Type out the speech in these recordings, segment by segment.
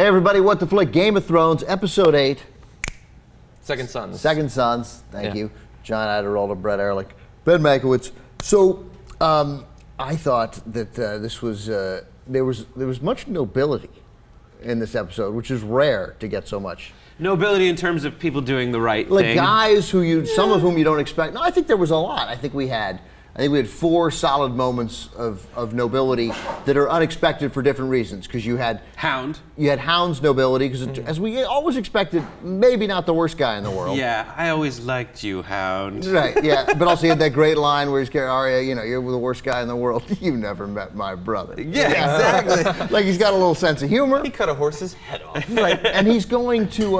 Hey everybody, What the Flick? Game of Thrones, Episode 8. Second Sons. Second Sons, thank you. John Iadarola, Brett Erlich, Ben Mankiewicz. So, I thought that this was, there was much nobility in this episode, which is rare to get so much. Nobility in terms of people doing the right Like thing. guys who some of whom you don't expect. No, I think there was a lot. I think we had 4 solid moments of nobility that are unexpected for different reasons. Because you had Hound. You had Hound's nobility, because as we always expected, maybe not the worst guy in the world. Yeah, I always liked you, Hound. Right, yeah. But also he had that great line where he's carrying Arya, you're the worst guy in the world. You never met my brother. Yeah, exactly. Like he's got a little sense of humor. He cut a horse's head off. Right, and he's going to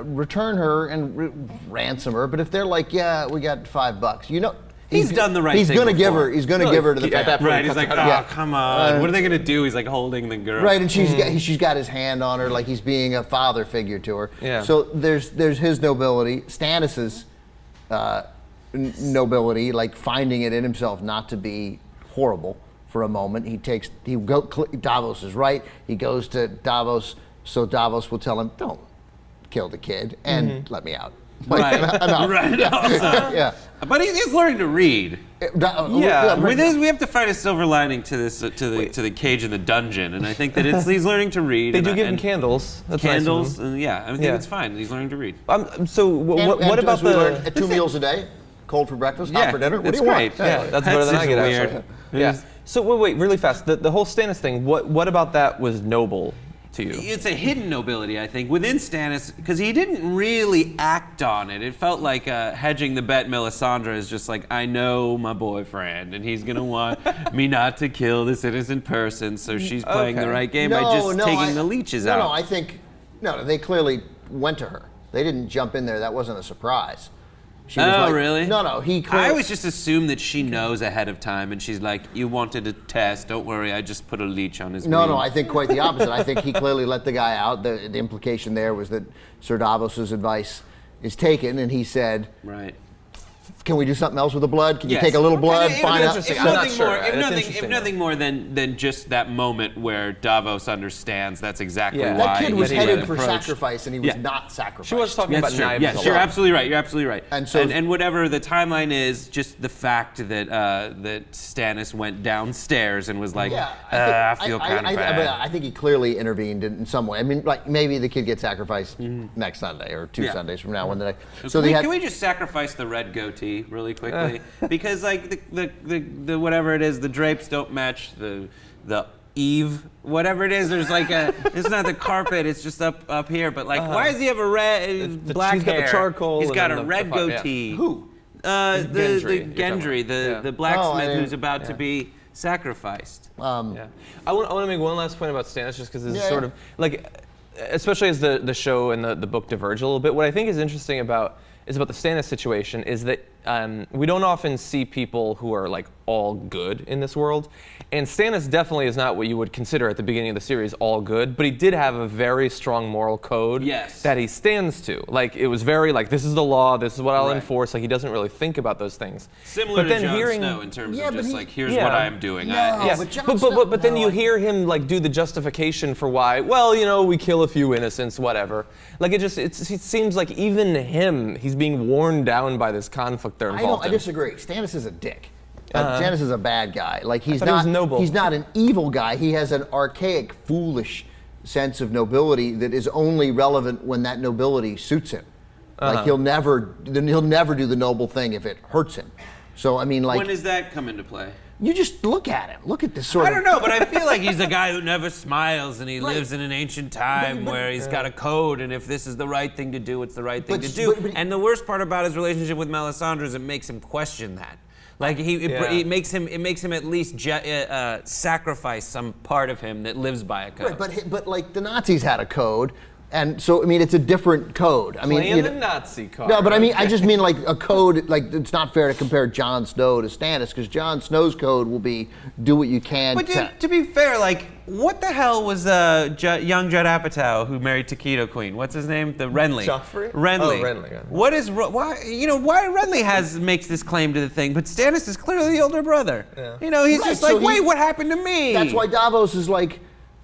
return her and ransom her. But if they're like, yeah, we got $5, He's done the right thing. He's going to give her. He's going to give her to the family. Right. He's like, come on. What are they going to do? He's like holding the girl. Right, and she's got his hand on her, like he's being a father figure to her. Yeah. So there's his nobility, Stannis's nobility, like finding it in himself not to be horrible for a moment. Davos is right. He goes to Davos, so Davos will tell him, don't kill the kid and let me out. Right. Enough. Right. Yeah. But he's learning to read. Yeah. We have to find a silver lining to this to the cage in the dungeon, and I think that he's learning to read. They do give him candles. That's candles, nice and I think it's fine. He's learning to read. And What about the 2 meals a day? Cold for breakfast, hot for dinner. What do you great. want? Yeah, that's better than I get weird. actually. Yeah. So wait, really fast. The whole Stannis thing. What about that was noble to you? It's a hidden nobility, I think, within Stannis, because he didn't really act on it. It felt like hedging the bet. Melisandre is just like, I know my boyfriend, and he's gonna want me not to kill this innocent person, so she's playing the right game by just taking the leeches out. No, I think they clearly went to her. They didn't jump in there. That wasn't a surprise. She was really? No. I always just assume that she knows ahead of time, and she's like, you wanted a test, don't worry, I just put a leech on his wound. No, I think quite the opposite. I think he clearly let the guy out. The implication there was that Sir Davos's advice is taken, and he said, right. Can we do something else with the blood? Can you take a little blood, find out? If nothing more than just that moment where Davos understands that's exactly why. That kid was headed for approach. sacrifice, and he was not sacrificed. She was talking about knives. Yes, you're absolutely right. You're absolutely right. And so, and whatever the timeline is, just the fact that that Stannis went downstairs and was like, I feel kind of bad. I think he clearly intervened in some way. I mean, like maybe the kid gets sacrificed next Sunday or 2 Sundays from now. Can we just sacrifice the red goatee really quickly? Because like the whatever it is, the drapes don't match the eave, whatever it is. There's like it's not the carpet, it's just up here. But like, why does he have a red black hair? He's got the charcoal. He's got a red goatee. Who? The Gendry, the blacksmith who's about to be sacrificed. I want to make one last point about Stannis, just because it's sort of like, especially as the show and the book diverge a little bit. What I think is interesting about the Stannis situation is that we don't often see people who are like all good in this world. And Stannis definitely is not what you would consider at the beginning of the series all good, but he did have a very strong moral code that he stands to. Like, it was very like, this is the law, this is what I'll enforce. Like, he doesn't really think about those things. Similar to Jon Snow in terms of just like, here's what I'm doing. But then you hear him like do the justification for why, we kill a few innocents, whatever. Like, it seems like even him, he's being worn down by this conflict they're involved in. I disagree. Stannis is a dick. Stannis is a bad guy. Like he's noble. He's not an evil guy. He has an archaic, foolish sense of nobility that is only relevant when that nobility suits him. Like he'll never do the noble thing if it hurts him. So I mean, like, when does that come into play? You just look at him. Look at this sort of... I don't know, but I feel like he's a guy who never smiles, and he lives in an ancient time where he's got a code, and if this is the right thing to do, it's the right thing to do. And the worst part about his relationship with Melisandre is it makes him question that. Like it makes him at least sacrifice some part of him that lives by a code. Right, but like the Nazis had a code. And so, I mean, it's a different code. I mean, the Nazi card. No, but I mean, I just mean like a code. Like, it's not fair to compare Jon Snow to Stannis, because Jon Snow's code will be do what you can. But to be fair, like, what the hell was young Judd Apatow who married Taquito Queen? What's his name? The Renly. Joffrey. Renly. Oh, Renly. Yeah. What is why Renly makes this claim to the thing, but Stannis is clearly the older brother. Yeah. He's just like, wait, what happened to me? That's why Davos is like,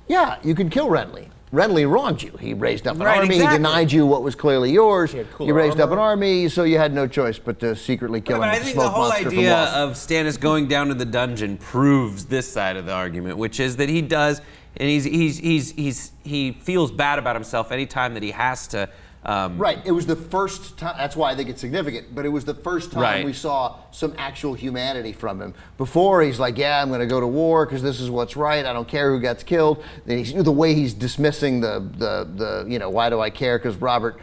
yeah, you can kill Renly. Renly wronged you. He raised up an Right, army. exactly. He denied you what was clearly yours. He had He cooler raised up an armor. army, so you had no choice but to secretly kill But him I with the think the smoke whole monster from idea Lost. of Stannis going down to the dungeon proves this side of the argument, which is that he does, and he feels bad about himself anytime that he has to. Right. It was the first time. That's why I think it's significant. But it was the first time Right. we saw some actual humanity from him. Before he's like, "Yeah, I'm going to go to war because this is what's right. I don't care who gets killed." Then the way he's dismissing the why do I care? Because Robert,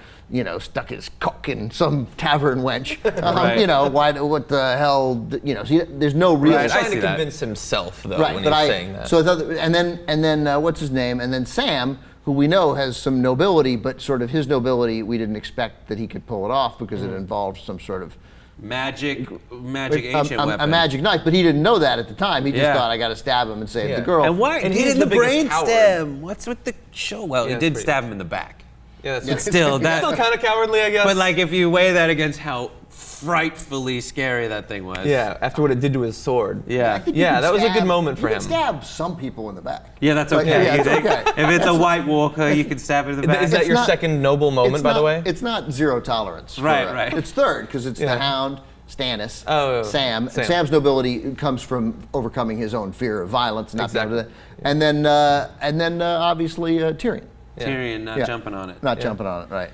stuck his cock in some tavern wench. Right. What the hell? So there's no real. He's I trying see to that. convince himself, though, Right, when but he's saying that. So I thought, and then what's his name? And then Sam, who we know has some nobility, but sort of his nobility, we didn't expect that he could pull it off because it involved some sort of Magic ancient weapon. a magic knife. But he didn't know that at the time. He just Yeah. thot, I got to stab him and save Yeah. the girl. And why? And he he's did the the biggest brain coward. stem. What's with the show? Well, he Yeah, did it's stab pretty- him in the back. Yeah, that's But still, that. still kind of cowardly, I guess. But like, if you weigh that against how frightfully scary that thing was. yeah, after what it did to his sword. I Yeah. think you Yeah, can that was a good stab- moment for you him. can stab some people in the back. Yeah, that's Like, okay. yeah, it's okay. If it's a White Walker, you can stab it in the back. Is that It's your not- second noble moment, It's by the not- way? It's not zero tolerance. for Right, it. right. It's third because it's Yeah. the Hound, Stannis, Oh, Sam. Sam. Sam's nobility comes from overcoming his own fear of violence, not Exactly. being able to- and then obviously Tyrion. Tyrion not Yeah. jumping on it. Not jumping on it, right?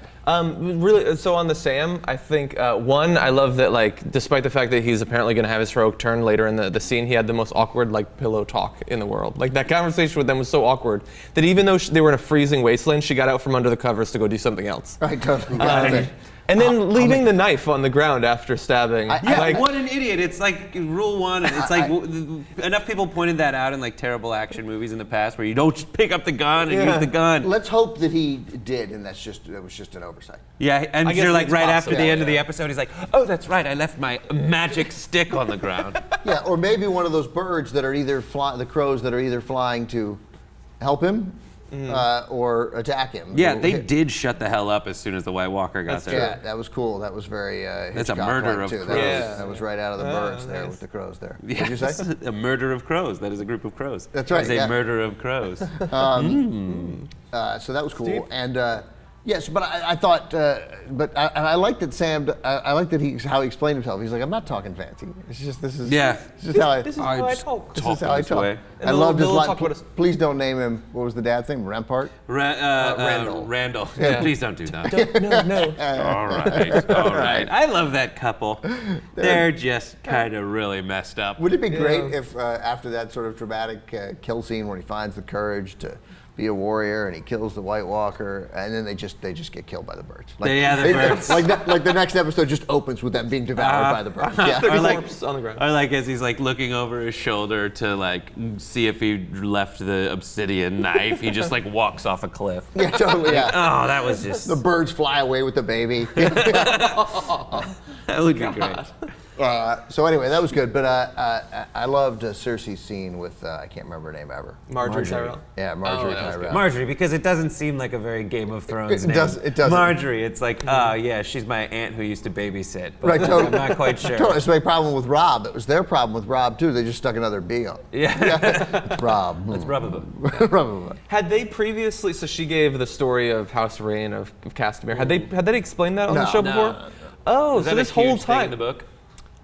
Really, so on the Sam, I think, one, I love that, like, despite the fact that he's apparently going to have his heroic turn later in the scene, he had the most awkward, like, pillow talk in the world. Like, that conversation with them was so awkward that even though they were in a freezing wasteland, she got out from under the covers to go do something else. Right, totally. Yeah, And then leaving the knife on the ground after stabbing. Yeah, like, what an idiot! It's like rule one. And it's like enough people pointed that out in like terrible action movies in the past, where you don't just pick up the gun and Yeah. use the gun. Let's hope that he did, and that was just an oversight. Yeah, and I guess you're like it's right after possible, the end of the yeah. episode, he's like, "Oh, that's right, I left my magic stick on the ground." Yeah, or maybe one of those birds that are either the crows that are either flying to help him or attack him. Yeah, they did shut the hell up as soon as the White Walker got there. Yeah, that was cool. That was very That's a Hitchcock murder like, of too. crows. That was right out of the birds there nice. with the crows there. Yes, What did you say? a murder of crows. That is a group of crows. That's right, It's a yeah. murder of crows. So that was cool. And yes, but I thought, I like that Sam. I like that how he explained himself. He's like, I'm not talking fancy. It's just this is Yeah. This is how I. this is how I talk. This is how I this talk. way. I And loved the his little line. talk about his- Please don't name him. What was the dad's name? Rampart. Randall. Randall. Yeah. Please don't do that. No. All right. I love that couple. They're just kind of really messed up. Would it be great if after that sort of dramatic kill scene where he finds the courage to be a warrior and he kills the White Walker and then they just get killed by the birds? Like, The birds. like the next episode just opens with them being devoured by the birds. Yeah. Or Or like- corpse on the ground. I like as he's like looking over his shoulder to like see if he left the obsidian knife. He just like walks off a cliff. Yeah, totally. Yeah. Oh, that was just The birds fly away with the baby. that would be great. So anyway, that was good. But I loved Cersei's scene with I can't remember her name ever. Marjorie Tyrell. Yeah, Marjorie that was Tyrell. Marjorie, because it doesn't seem like a very Game of Thrones It name. doesn't. Marjorie, it's like, oh yeah, she's my aunt who used to babysit. But Right, totally. I'm not quite sure. Totally. It's my problem with Rob. It was their problem with Rob too. They just stuck another B on. Yeah. It's Rob. It's probably. Rob. Had they previously? So she gave the story of House Rain of Castamere. Had they explained that on the No. show No, before? no, Oh, Is so that this a whole huge thing time. in the book?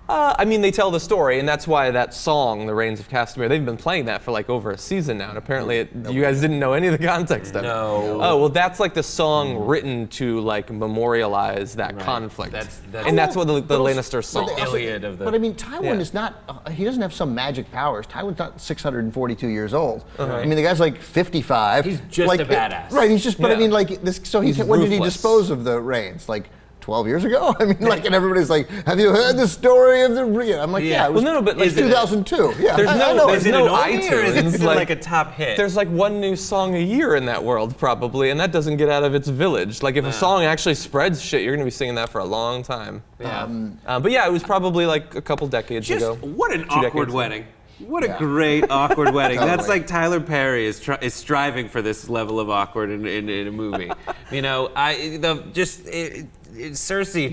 I mean, they tell the story, and that's why that song, "The Reigns of Castamere," they've been playing that for like over a season now. And apparently, you guys didn't know any of the context of it. No. Oh well, that's like the song written to like memorialize that conflict. That's- and that's what the But also- Lannister song. but they also- Iliad of the- But I mean, Tywin Yeah. is not. He doesn't have some magic powers. Tywin's not 642 years old. I mean, the guy's like 55. He's just like, a badass. Right. He's just. But I Yeah. mean, like this. So He's when did he ruthless. dispose of the reins? Like 12 years ago? I mean, like, and everybody's like, "Have you heard the story of the?" I'm like, Yeah. "Yeah, it was, Well, no, but, like, it's 2002." Yeah, There's I no- know. there's Is it no an oldie or is iTunes, it like a top hit? There's like one new song a year in that world, probably, and that doesn't get out of its village. Like, if a song actually spreads shit, you're gonna be singing that for a long time. Yeah. But yeah, it was probably like a couple decades Just ago. what an 2 awkward decades ago. wedding. What a Yeah. great awkward wedding. That's Totally. like Tyler Perry is striving for this level of awkward in a movie. You know, Cersei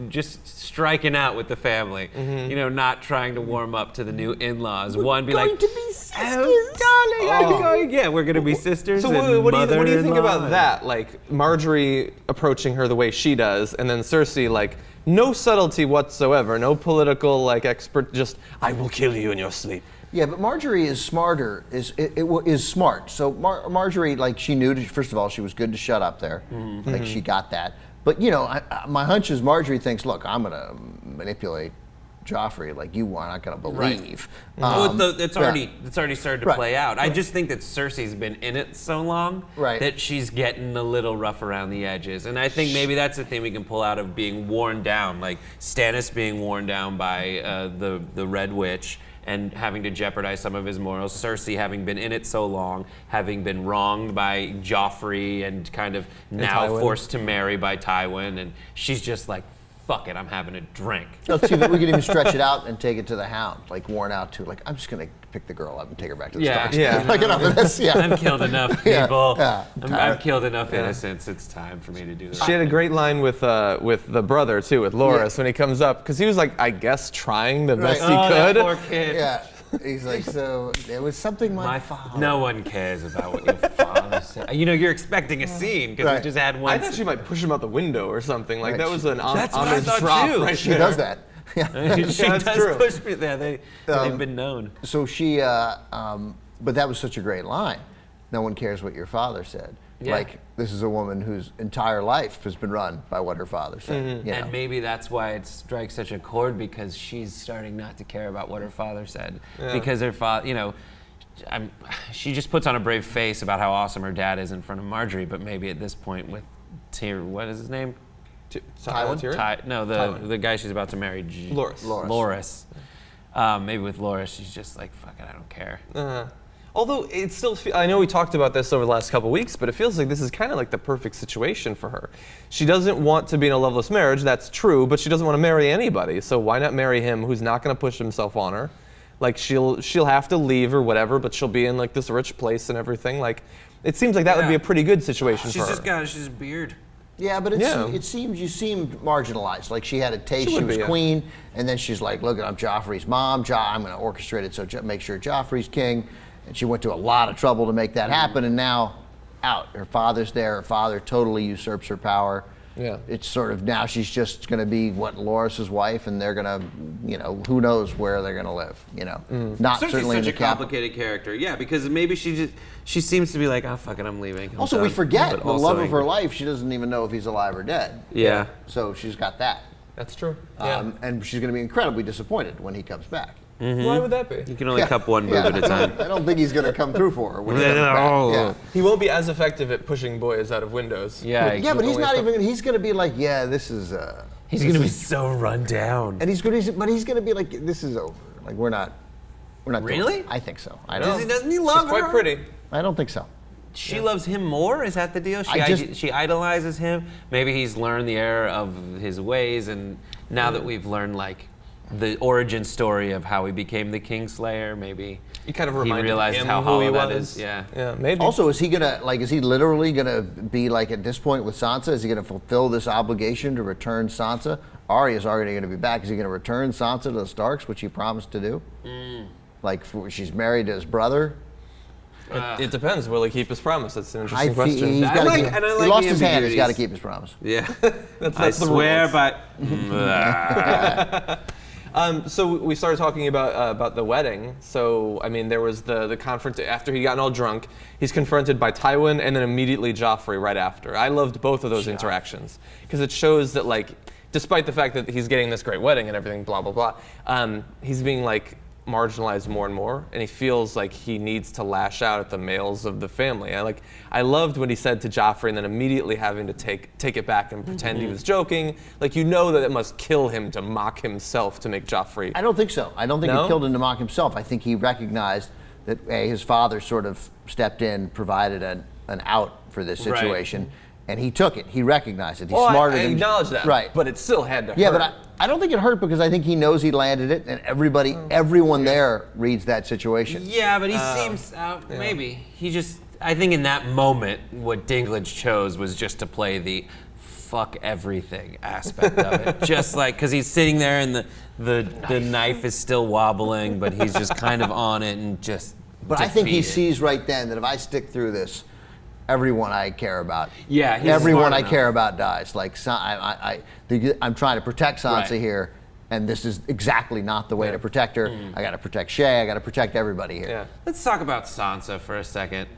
just striking out with the family. You know, not trying to warm up to the new in-laws. One be like, to be Oh, darling, I'm going. Yeah, we're gonna be sisters. So and what do you think mother-in-law about that? Like Marjorie approaching her the way she does, and then Cersei like no subtlety whatsoever, no political like expert, just I will kill you in your sleep. Yeah, but Marjorie is smarter. Is smart. So Marjorie, like, she knew. First of all, she was good to shut up there. Like, she got that. But you know, my hunch is Marjorie thinks, look, I'm gonna manipulate Joffrey like you are not gonna believe. It's already started to play out. I just think that Cersei's been in it so long that she's getting a little rough around the edges, and I think maybe that's the thing we can pull out of being worn down, like Stannis being worn down by the Red Witch and having to jeopardize some of his morals. Cersei having been in it so long, having been wronged by Joffrey and kind of now forced to marry by Tywin, and she's just like, fuck it, I'm having a drink. Let's see if we can even stretch it out and take it to the Hound, like worn out too. Like, I'm just gonna pick the girl up and take her back to the Starks. Like, enough of this. I've killed enough people. I've killed enough innocents. It's time for me to do that. She had a great line with the brother too, with Loras when he comes up, because he was like, I guess trying the best he could. That poor kid. Yeah. He's like, so there was something my father. No one cares about what your father said. You know, you're expecting a scene because we just had one. I thought she might push him out the window or something. Like that was an That's what I honest thought drop too. right She there. does that. Yeah. She does push me there. They've been known. So she, but that was such a great line. No one cares what your father said. Yeah. Like, this is a woman whose entire life has been run by what her father said. You know? And maybe that's why it strikes such a chord, because she's starting not to care about what her father said. Because her father, you know, she just puts on a brave face about how awesome her dad is in front of Marjorie, but maybe at this point with what is his name? Tywin? No, the guy she's about to marry. Loras. Maybe with Loras, she's just like, fuck it, I don't care. Although it still, I know we talked about this over the last couple of weeks, but it feels like this is kind of like the perfect situation for her. She doesn't want to be in a loveless marriage, that's true, but she doesn't want to marry anybody. So why not marry him who's not going to push himself on her? Like she'll have to leave or whatever, but she'll be in like this rich place and everything. Like it seems like that would be a pretty good situation for her. She's a beard. Yeah, but it seems you seemed marginalized. Like she had a taste, she was queen, and then she's like, look, I'm Joffrey's mom. I'm going to orchestrate it so make sure Joffrey's king. And she went to a lot of trouble to make that happen, and now out. Her father's there. Her father totally usurps her power. Yeah. It's sort of now she's just going to be Loras' wife, and they're going to, you know, who knows where they're going to live, you know. Not Cersei's certainly in the such a complicated character. Yeah, because maybe she seems to be like, oh, fuck it, I'm leaving. Also, we forget the love of her life. She doesn't even know if he's alive or dead. Yeah. So she's got that. That's true. And she's going to be incredibly disappointed when he comes back. Why would that be? You can only cup one boob at a time. I don't think he's going to come through for her when he comes back. Yeah. He won't be as effective at pushing boys out of windows. Yeah, but he's not even. He's going to be like, yeah, this is. He's going to be so run down. And he's going to be like, this is over. Like we're not. Really? I think so. I don't. Doesn't he love her? She's quite pretty. I don't think so. She loves him more? Is that the deal? She idolizes him? Maybe he's learned the error of his ways, and now that we've learned like the origin story of how he became the Kingslayer, maybe he kind of realizes him how who hollow he that was. is. Yeah, maybe. Also, is he literally gonna be like at this point with Sansa? Is he gonna fulfill this obligation to return Sansa? Arya's already gonna be back. Is he gonna return Sansa to the Starks, which he promised to do? Like she's married to his brother. It depends. Will he keep his promise? That's an interesting question. He lost his hand. He's got to keep his promise. Yeah, that's I the swear rules. by. So we started talking about the wedding. So I mean, there was the conference after he'd gotten all drunk. He's confronted by Tywin and then immediately Joffrey right after. I loved both of those interactions because it shows that like, despite the fact that he's getting this great wedding and everything, blah blah blah, he's being like marginalized more and more, and he feels like he needs to lash out at the males of the family. I loved what he said to Joffrey, and then immediately having to take it back and pretend he was joking. Like, you know that it must kill him to mock himself to make Joffrey. I don't think so. I don't think he killed him to mock himself. I think he recognized that his father sort of stepped in, provided an out for this situation. Right. And he took it. He recognized it. He's smarter than... I acknowewed that. Right. But it still had to hurt. Yeah, but I don't think it hurt because I think he knows he landed it, and everyone there reads that situation. Yeah, but he seems... maybe. He just... I think in that moment, what Dinklage chose was just to play the fuck everything aspect of it. Just like... Because he's sitting there and the knife is still wobbling, but he's just kind of on it and just... But I think he defeated. sees right then that if I stick through this, everyone I care about, Yeah, he's everyone smart I enough. care about dies. Like I'm trying to protect Sansa Right. here, and this is exactly not the way to protect her. I got to protect Shay. I got to protect everybody here. Yeah. Let's talk about Sansa for a second.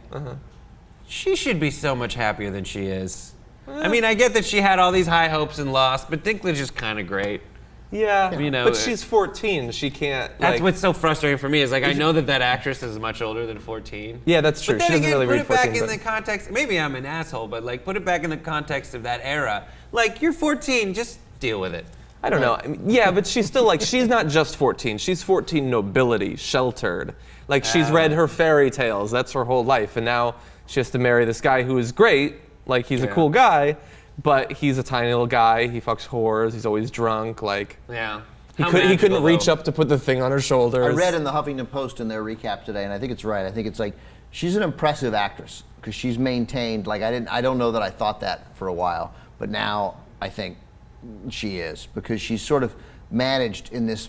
She should be so much happier than she is. I mean, I get that she had all these high hopes and lost, but Dinklage is kind of great. Yeah, You know, but she's 14. She can't. That's like, what's so frustrating for me is like I know that actress is much older than 14. Yeah, that's true. But then She doesn't again, really put read it back 14, in but- the context. Maybe I'm an asshole, but like put it back in the context of that era. Like you're 14, just deal with it. I don't know. I mean, yeah, but she's still like, she's not just 14. She's 14 nobility, sheltered. Like, she's read her fairy tales. That's her whole life. And now she has to marry this guy who is great. Like, he's a cool guy, but he's a tiny little guy. He fucks whores. He's always drunk. Like, Yeah. he How couldn't magical, reach though. up to put the thing on her shoulders. I read in the Huffington Post in their recap today, and I think it's right. I think it's like she's an impressive actress because she's maintained. Like I don't know that I thought that for a while, but now I think she is because she's sort of managed in this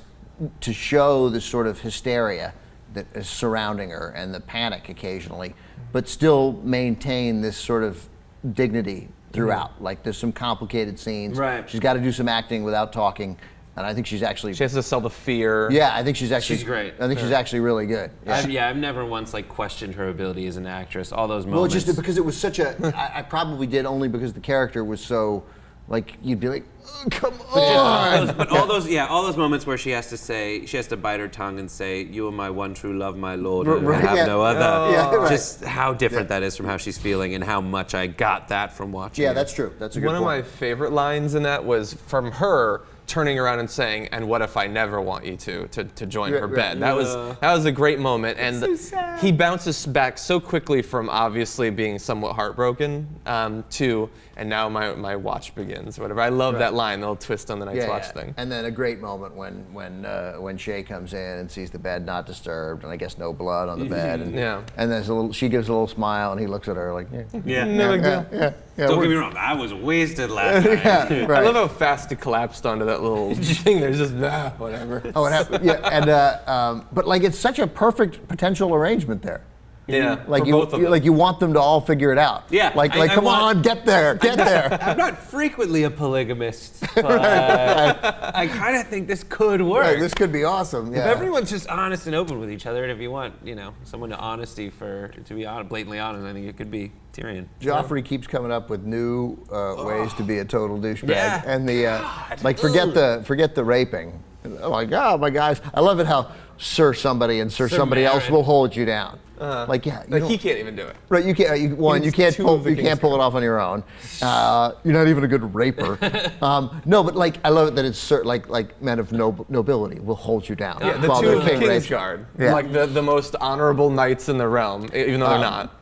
to show this sort of hysteria that is surrounding her and the panic occasionally, but still maintain this sort of dignity throughout. Like there's some complicated scenes. Right. She's got to do some acting without talking. And I think she's actually. She has to sell the fear. Yeah, I think she's actually. She's great. I think she's actually really good. Yeah. I've never once like questioned her ability as an actress. All those Well, moments. just because it was such a. I probably did only because the character was so. Like you'd be like, oh, come on. But all those moments where she has to bite her tongue and say, "You are my one true love, my lord, and I Right, have yeah. no other." Yeah, right. Just how different that is from how she's feeling, and how much I got that from watching. Yeah, it. that's true. That's a good One of point. my favorite lines in that was from her turning around and saying, "And what if I never want you to join her Right, bed?" right. That was a great moment, and so sad. he bounces back so quickly from obviously being somewhat heartbroken to, and now my watch begins. Whatever. I love that line, the little twist on the Night's Watch thing. And then a great moment when Shay comes in and sees the bed not disturbed, and I guess no blood on the bed. And, Yeah. And there's a little. She gives a little smile, and he looks at her like, yeah, No big deal. yeah. Don't we're- get me wrong, I was wasted last night. Yeah, right. I love how fast it collapsed onto that little thing. There's just whatever. Oh, it happened. Yeah, and but like it's such a perfect potential arrangement there. Yeah, Like for you, both of them. like you want them to all figure it out. Yeah, Like I come want- on, get there. I'm not frequently a polygamist, but I kind of think this could work. Right, this could be awesome. Yeah. If everyone's just honest and open with each other, and if you want, someone to be blatantly honest, I think it could be Tyrion. Joffrey keeps coming up with new ways to be a total douchebag, Yeah. and the like forget the raping. Like my guys, I love it how Sir somebody and Sir somebody else Merritt. will hold you down. Like you Like don't- he can't even do it. Right, you can't. You needs can't two pull. of the You can't king's pull it off on your own. You're not even a good raper. No, but like I love it that it's like men of nobility will hold you down. Yeah, the while two the of the king rapes you. Kingsguard, Yeah. like the most honorable knights in the realm, even though they're not.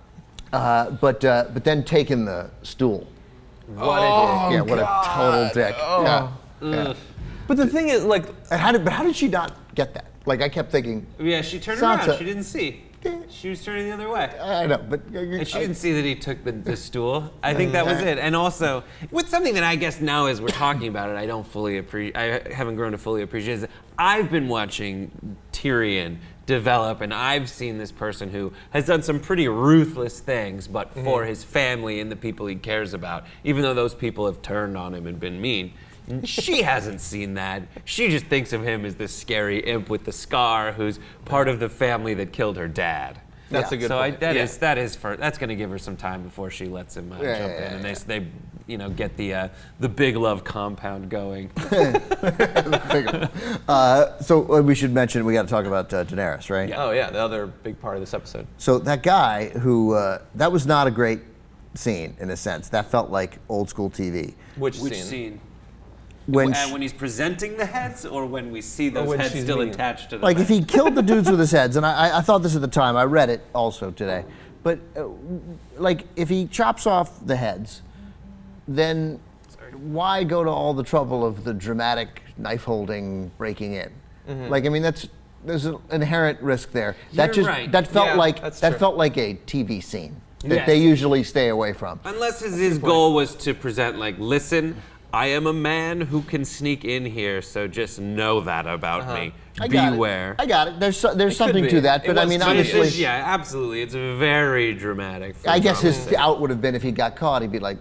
But then taking the stool. What a dick. Yeah, what a total dick. Yeah. Yeah. But the thing is, like, And how did she not get that? Like I kept thinking. Yeah, she turned Sansa. around. She didn't see. She was turning the other way. I know, but And she didn't see that he took the stool. I think that was it. And also, with something that I guess now as we're talking about it, I don't fully appreciate. I haven't grown to fully appreciate. Is I've been watching Tyrion develop, and I've seen this person who has done some pretty ruthless things, but for his family and the people he cares about, even though those people have turned on him and been mean. She hasn't seen that. She just thinks of him as this scary imp with the scar who's part of the family that killed her dad. That's a good point. That's going to give her some time before she lets him jump in, and they get the big love compound going. So we should mention we got to talk about Daenerys, right? oh yeah, the other big part of this episode. So that guy who that was not a great scene in a sense. That felt like old school TV. Which Which scene? scene? When When he's presenting the heads, or when we see those when heads she's still being- attached to the like bed? if he killed the dudes with his heads, and I thought this at the time. I read it also today, but like if he chops off the heads, then why go to all the trouble of the dramatic knife holding breaking in? Like I mean there's an inherent risk there. You're right. That felt Yeah, like that's that true. felt like a TV scene that Yes. they usually stay away from. Unless his goal was to present like, listen, I am a man who can sneak in here, so just know that about me. beware. I got it. There's something be. to that, but I mean, obviously, Yeah, absolutely. It's very dramatic. I guess his out would have been if he got caught. He'd be like,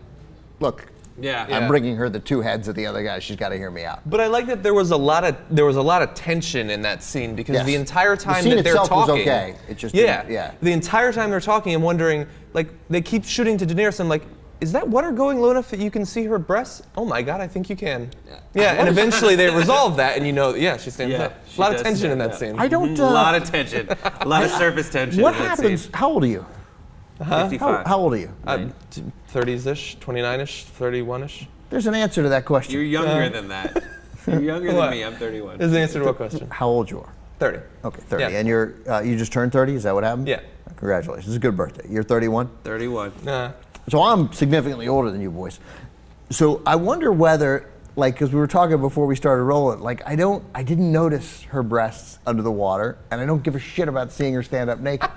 "Look, Yeah. I'm bringing her the two heads of the other guy. She's got to hear me out." But I like that there was a lot of tension in that scene because Yes. the entire time scene that they're itself was talking, okay. It just yeah, didn't- yeah. the entire time they're talking, I'm wondering, like, they keep shooting to Daenerys. I'm like, is that water going low enough that you can see her breasts? Oh my God, I think you can. Yeah, and eventually they resolve that, and she stands up. A lot of tension in that scene. I don't. A lot of tension. A lot of surface tension. What in that happens? Scene. How old are you? 55. How old are you? 30s-ish, 29-ish, 31-ish. There's an answer to that question. You're younger than that. You're younger than me. I'm 31. Is the answer to what question? How old you are? 30. Okay, 30. Yeah. And you just turned 30? Is that what happened? Yeah. Congratulations. It's a good birthday. You're 31? 31. So I'm significantly older than you boys. So I wonder whether, like, because we were talking before we started rolling, like, I didn't notice her breasts under the water, and I don't give a shit about seeing her stand up naked.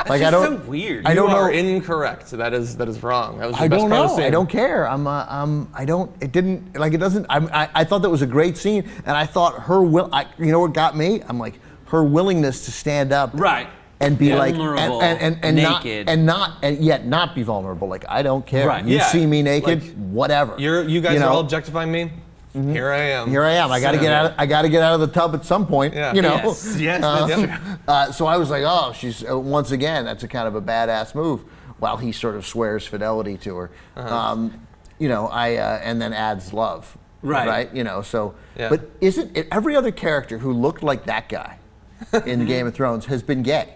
Like, just I don't. so weird. I don't You know. are incorrect. That is wrong. That was the I best don't part of the know. scene. I don't care. I don't. It didn't. Like, it doesn't. I thought that was a great scene, and I thought her you know what got me? I'm like, her willingness to stand up. Right. And be like, Vulnerable, and naked. and yet not be vulnerable. Like, I don't care. Right. You Yeah. see me naked, Like, whatever. You guys know? are all objectifying me. Here I am. Here I am. I got to get out. I got to get out of the tub at some point. Yeah. You know. Yes, that's true. So I was like, oh, she's once again. That's a kind of a badass move. While he sort of swears fidelity to her, and then adds love. Right. Right. You know. So, Yeah. but isn't it every other character who looked like that guy in Game of Thrones has been gay?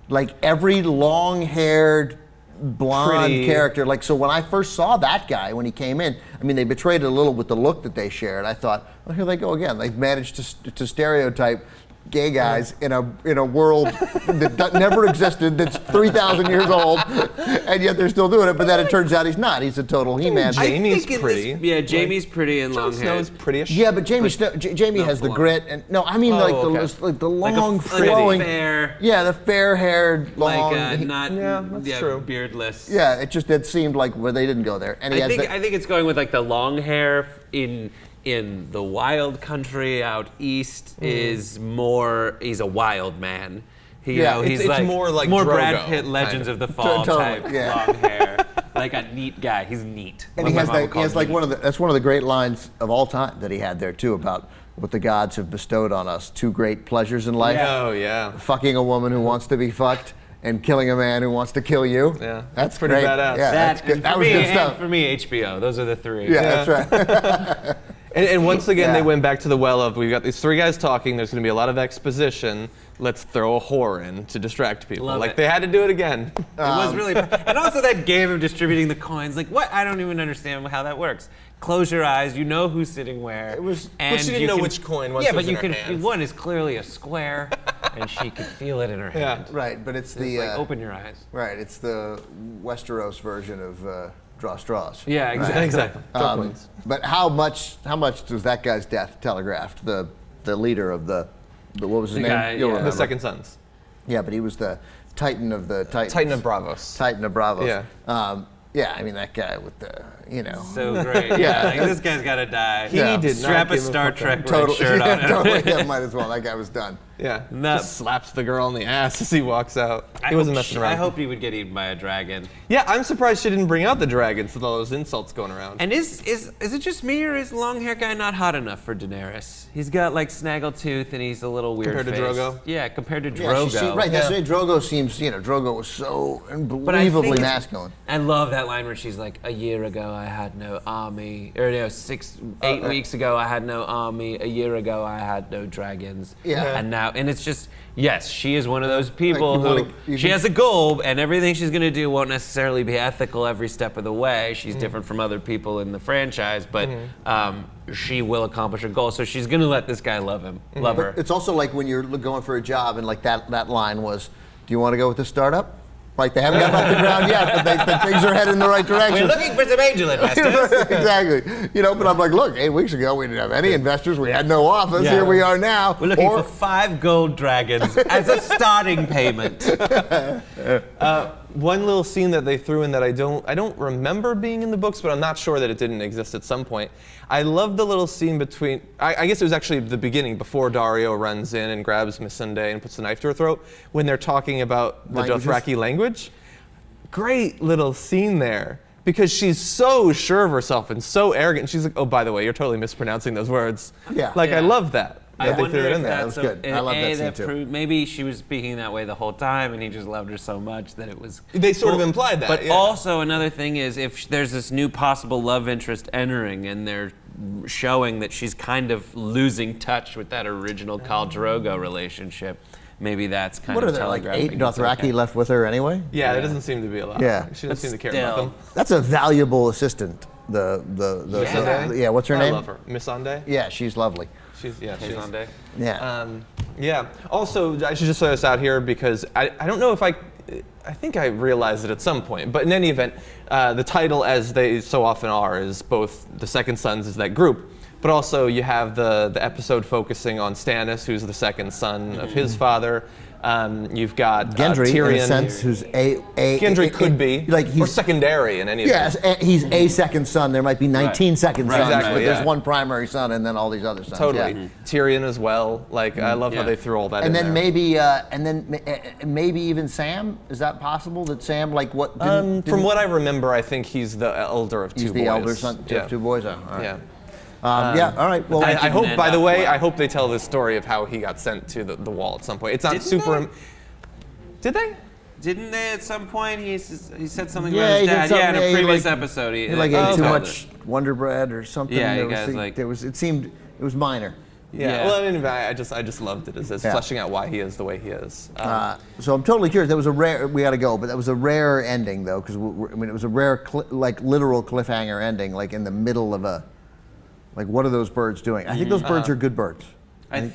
Like every long-haired, blonde Pretty. character. Like, so when I first saw that guy when he came in, I mean, they betrayed it a little with the look that they shared. I thought, well, here they go again. They've managed to stereotype gay guys in a world that never existed, that's 3,000 years old, and yet they're still doing it. But then it turns out he's not. He's a total He-Man. Jamie's think in pretty. Jamie's pretty and Jon long Snow hair. is pretty-ish. Yeah, but Jamie has the blonde. grit, and no, I mean okay. the long, pretty flowing, fair, yeah, the fair-haired, long. not that's true. beardless. Yeah, it seemed like they didn't go there, and he I has think it's going with like the long hair in the wild country out east is more. He's a wild man. it's like more like more Drogo, Brad Pitt, Legends of the Fall Totally, type yeah. long hair, like a neat guy. He's neat. And What he my has mama that. He calls has like neat. that's one of the great lines of all time that he had there too about what the gods have bestowed on us: two great pleasures in life: Oh yeah. fucking a woman who wants to be fucked, and killing a man who wants to kill you. Yeah, that's pretty great. badass. Yeah, that's good. And That for was me, good and stuff. for me, HBO. Those are the three. Yeah, that's right. And once again, Yeah. they went back to the well of, we've got these three guys talking, there's going to be a lot of exposition, let's throw a whore in to distract people. Love like, it. they had to do it again. It was really, and also that game of distributing the coins. Like, what? I don't even understand how that works. Close your eyes. You know who's sitting where. It was- and But she didn't you know can- which coin once Yeah, it but was you in her can. hand. One is clearly a square, and she could feel it in her hand. Right, but it's the It's like open your eyes. right. It's the Westeros version of draw straws. Yeah, exactly. Exactly. Draw coins. But how much was that guy's death telegraphed? The leader of the what was his The name? guy, You'll yeah. remember. The Second Sons. Yeah, but he was the Titan of the Titans. Titan of Bravos. Titan of Bravos. Yeah. Yeah, I mean that guy with the So great. Yeah, like, this guy's got to die. He Yeah. did Strap not a give Star fuck. Trek red total shirt on. totally. Yeah, might as well. That guy was done. Yeah. No. Just slaps the girl in the ass as he walks out. He wasn't messing around. I hope he would get eaten by a dragon. Yeah, I'm surprised she didn't bring out the dragons with all those insults going around. And is it just me, or is long hair guy not hot enough for Daenerys? He's got like snaggletooth and he's a little weird. Compared to faced. Drogo? Yeah, compared to Yeah, Drogo. right. That's why Drogo seems. Drogo was so But I unbelievably think masculine. I love that line where she's like, "A year ago I had no army, or no, 8 weeks ago I had no army. A year ago I had no dragons. Yeah. And now, and it's just, yes, she is one of those people Like, who she has a goal, and everything she's gonna do won't necessarily be ethical every step of the way. She's different from other people in the franchise, but she will accomplish her goal. So she's gonna let this guy love him, love her. It's also like when you're going for a job and like that line was, "Do you want to go with the startup?" Like they haven't gotten off the ground yet, but things are heading in the right direction. We're looking for some angel investors. Exactly. But I'm like, look, 8 weeks ago we didn't have any investors. We had no office. Yeah. Here we are now. We're looking for 5 gold dragons as a starting payment. one little scene that they threw in that I don't remember being in the books, but I'm not sure that it didn't exist at some point. I love the little scene between, I guess it was actually the beginning, before Daario runs in and grabs Missandei and puts the knife to her throat, when they're talking about the Dothraki language. Great little scene there. Because she's so sure of herself and so arrogant. She's like, oh, by the way, you're totally mispronouncing those words. Yeah. I love that. I They wonder threw it if in there. That that's was good. I love that scene too. maybe she was speaking that way the whole time, and he just loved her so much that it was. They sort of implied that. But also another thing is, if there's this new possible love interest entering, and they're showing that she's kind of losing touch with that original Khal Drogo relationship, maybe that's kind What of are there, like telegraphing 8 it's Dothraki okay. left with her anyway? Yeah, there doesn't seem to be a lot. Yeah. She doesn't seem to care still. about them. That's a valuable assistant. Missandei? Yeah, what's her name? I love her. Missandei? Yeah, she's lovely. She's Missandei? Yeah. Yeah. Also, I should just throw this out here because I don't know if I think I realized it at some point, but in any event, the title, as they so often are, is both the Second Sons is that group, but also you have the episode focusing on Stannis, who's the second son of his father. You've got Gendry, Tyrion. in a sense, who's Gendry could be, like or secondary in any event. Yes, he's a second son. There might be 19 second sons, Exactly, but yeah. there's one primary son and then all these other sons. Totally. Yeah. Tyrion as well. I love how they threw all that And in then there. maybe even Sam. Is that possible? That Sam, like what? From what I remember, I think he's the elder of two boys. he's the elder son of two boys. All right. Yeah. Yeah. All right. Well, I hope, end by the up way, well. I hope they tell this story of how he got sent to the wall at some point. It's not Didn't super. they? Did they? Didn't they at some point? He said something Yeah, about he his did dad. something, Yeah, in yeah, a he previous like- episode. he like ate too told much Wonder Bread or something. Yeah, there you guys, was, like- there was. It seemed it was minor. Yeah. Yeah. Well, anyway, I just loved it as Yeah. fleshing out why he is the way he is. So I'm totally curious. That was a rare. We got to go, but that was a rare ending though, because I mean it was a rare, literal cliffhanger ending, like in the middle of a. Like, what are those birds doing? I think those birds are good birds.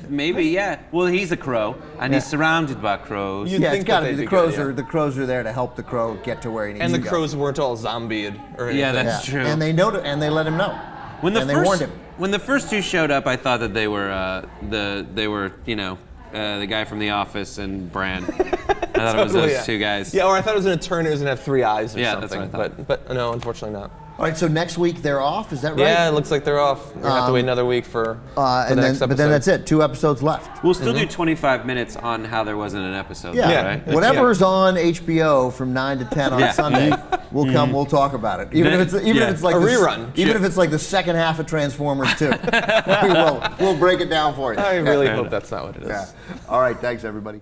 Maybe, yeah. Well, he's a crow, and he's surrounded by crows. You'd Yeah, think it's got to that be. they'd The be crows good, yeah. are the crows are there to help the crow get to where he needs And to the go. crows weren't all zombied or anything. Yeah, that's true. And they and they let him know. When the and first, they warned him. When the first two showed up, I thought that they were the guy from The Office and Bran. I thought it was Totally, those two guys. Yeah, or I thought it was an attorney who was gonna have 3 eyes or Yeah, that's something. what I thought. But no, unfortunately not. All right, so next week they're off. Is that right? Yeah, it looks like they're off. We're gonna have to wait another week for the and then, next episode. but then that's it. 2 episodes left. We'll still do 25 minutes on how there wasn't an episode. Yeah. though, right? Whatever's on HBO from 9 to 10 on Yeah. Sunday, we'll come. We'll talk about it. Even if it's like A the rerun. Even if it's like the second half of Transformers 2, we'll break it down for you. I really hope that's not what it is. Yeah. All right. Thanks, everybody.